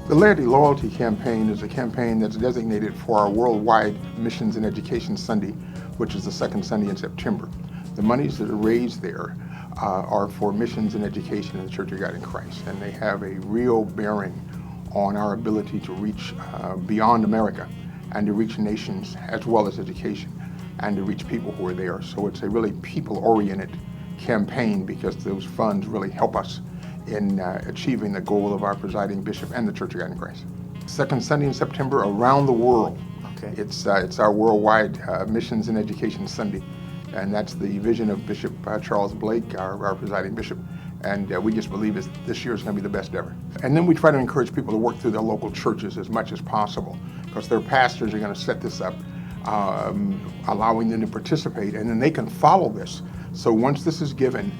The Laity Loyalty Campaign is a campaign that's designated for our worldwide Missions and Education Sunday, which is the second Sunday in September. The monies that are raised there are for missions and education in the Church of God in Christ, and they have a real bearing on our ability to reach beyond America and to reach nations as well as education and to reach people who are there. So it's a really people-oriented campaign because those funds really help us in achieving the goal of our presiding bishop and the Church of God in Christ. Second Sunday in September around the world. Okay. It's our worldwide Missions and Education Sunday, and that's the vision of Bishop Charles Blake, our presiding bishop, and we just believe this year is going to be the best ever. And then we try to encourage people to work through their local churches as much as possible, because their pastors are going to set this up, allowing them to participate, and then they can follow this. So once this is given,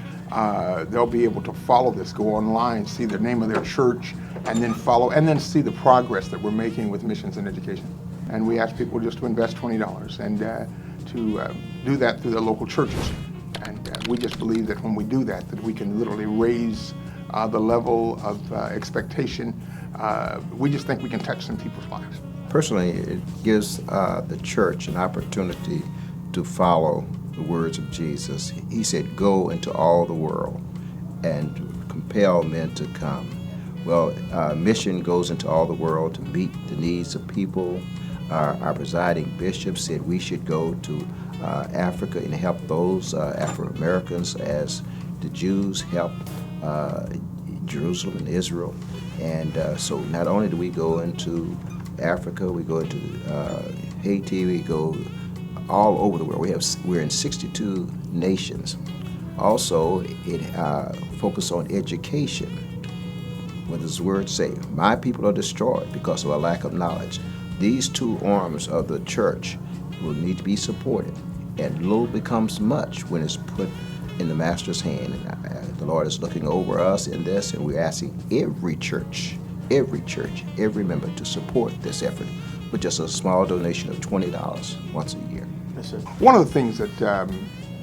they'll be able to follow this, go online, see the name of their church, and then follow, and then see the progress that we're making with missions and education. And we ask people just to invest $20 and to do that through their local churches. And we just believe that when we do that, that we can literally raise the level of expectation. We just think we can touch some people's lives. Personally, it gives the church an opportunity to follow the words of Jesus. He said, "Go into all the world and compel men to come." Well, mission goes into all the world to meet the needs of people. Our presiding bishop said we should go to Africa and help those Afro-Americans as the Jews helped Jerusalem and Israel. And so not only do we go into Africa, we go into Haiti, we go all over the world. We're in 62 nations. Also, it focuses on education. What does the word say? My people are destroyed because of a lack of knowledge. These two arms of the church will need to be supported. And little becomes much when it's put in the Master's hand. And the Lord is looking over us in this, and we're asking every church, every member to support this effort with just a small donation of $20 once a year. Yes, sir. One of the things that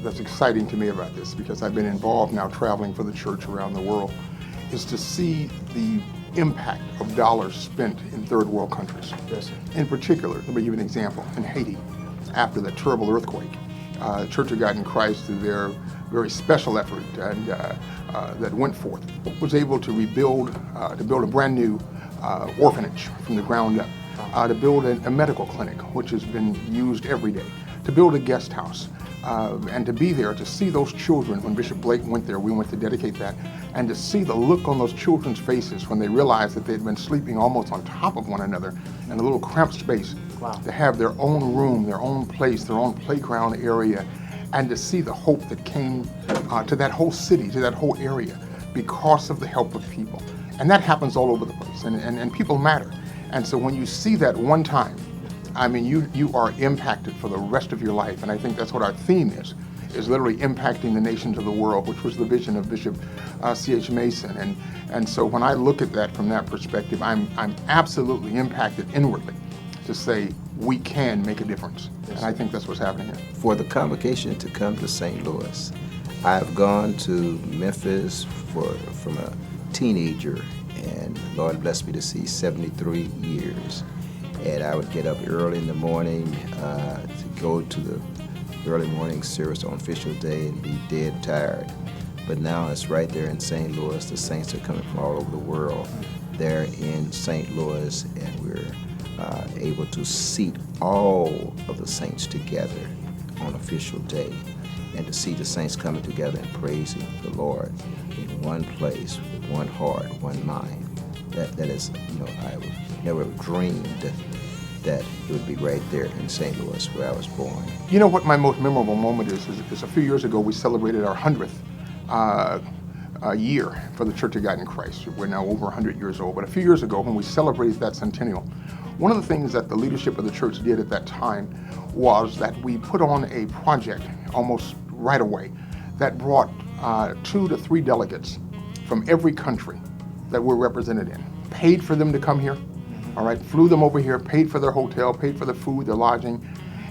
that's exciting to me about this, because I've been involved now traveling for the church around the world, is to see the impact of dollars spent in third world countries. Yes, sir. In particular, let me give you an example. In Haiti, after the terrible earthquake, Church of God in Christ, through their very special effort and that went forth, was able to build a brand new orphanage from the ground up, to build a medical clinic, which has been used every day, to build a guest house, and to be there to see those children. When Bishop Blake went there, we went to dedicate that, and to see the look on those children's faces when they realized that they'd been sleeping almost on top of one another in a little cramped space. Wow. To have their own room, their own place, their own playground area, and to see the hope that came to that whole city, to that whole area, because of the help of people. And that happens all over the place, and people matter. And so when you see that one time, I mean, you are impacted for the rest of your life. And I think that's what our theme is literally impacting the nations of the world, which was the vision of Bishop C.H. Mason. And so when I look at that from that perspective, I'm absolutely impacted inwardly to say we can make a difference. Yes. And I think that's what's happening here. For the convocation to come to St. Louis, I've gone to Memphis from a teenager, and Lord bless me to see 73 years. And I would get up early in the morning to go to the early morning service on official day and be dead tired. But now it's right there in St. Louis. The saints are coming from all over the world. They're in St. Louis, and we're able to seat all of the saints together on official day, and to see the saints coming together and praising the Lord in one place, with one heart, one mind. That is, I would never have dreamed that it would be right there in St. Louis where I was born. You know what my most memorable moment is a few years ago we celebrated our 100th year for the Church of God in Christ. We're now over 100 years old, but a few years ago when we celebrated that centennial, one of the things that the leadership of the church did at that time was that we put on a project almost right away that brought 2 to 3 delegates from every country that we're represented in, paid for them to come here, all right, flew them over here, paid for their hotel, paid for their food, their lodging.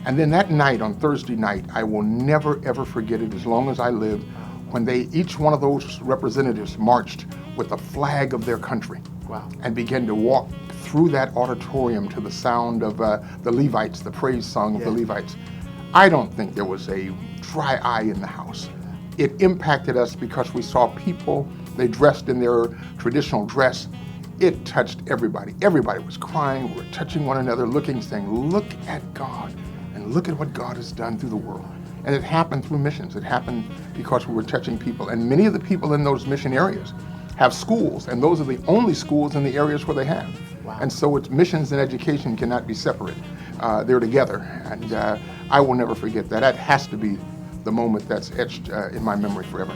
And then that night, on Thursday night, I will never, ever forget it as long as I live, when each one of those representatives marched with the flag of their country. Wow. and began to walk through that auditorium to the sound of the Levites, the praise song of the Levites. I don't think there was a dry eye in the house. It impacted us because we saw people, they dressed in their traditional dress. It touched everybody. Everybody was crying. We were touching one another, looking, saying, look at God, and look at what God has done through the world. And it happened through missions. It happened because we were touching people. And many of the people in those mission areas have schools, and those are the only schools in the areas where they have. Wow. And so it's missions and education cannot be separate. They're together. And I will never forget that. That has to be the moment that's etched in my memory forever.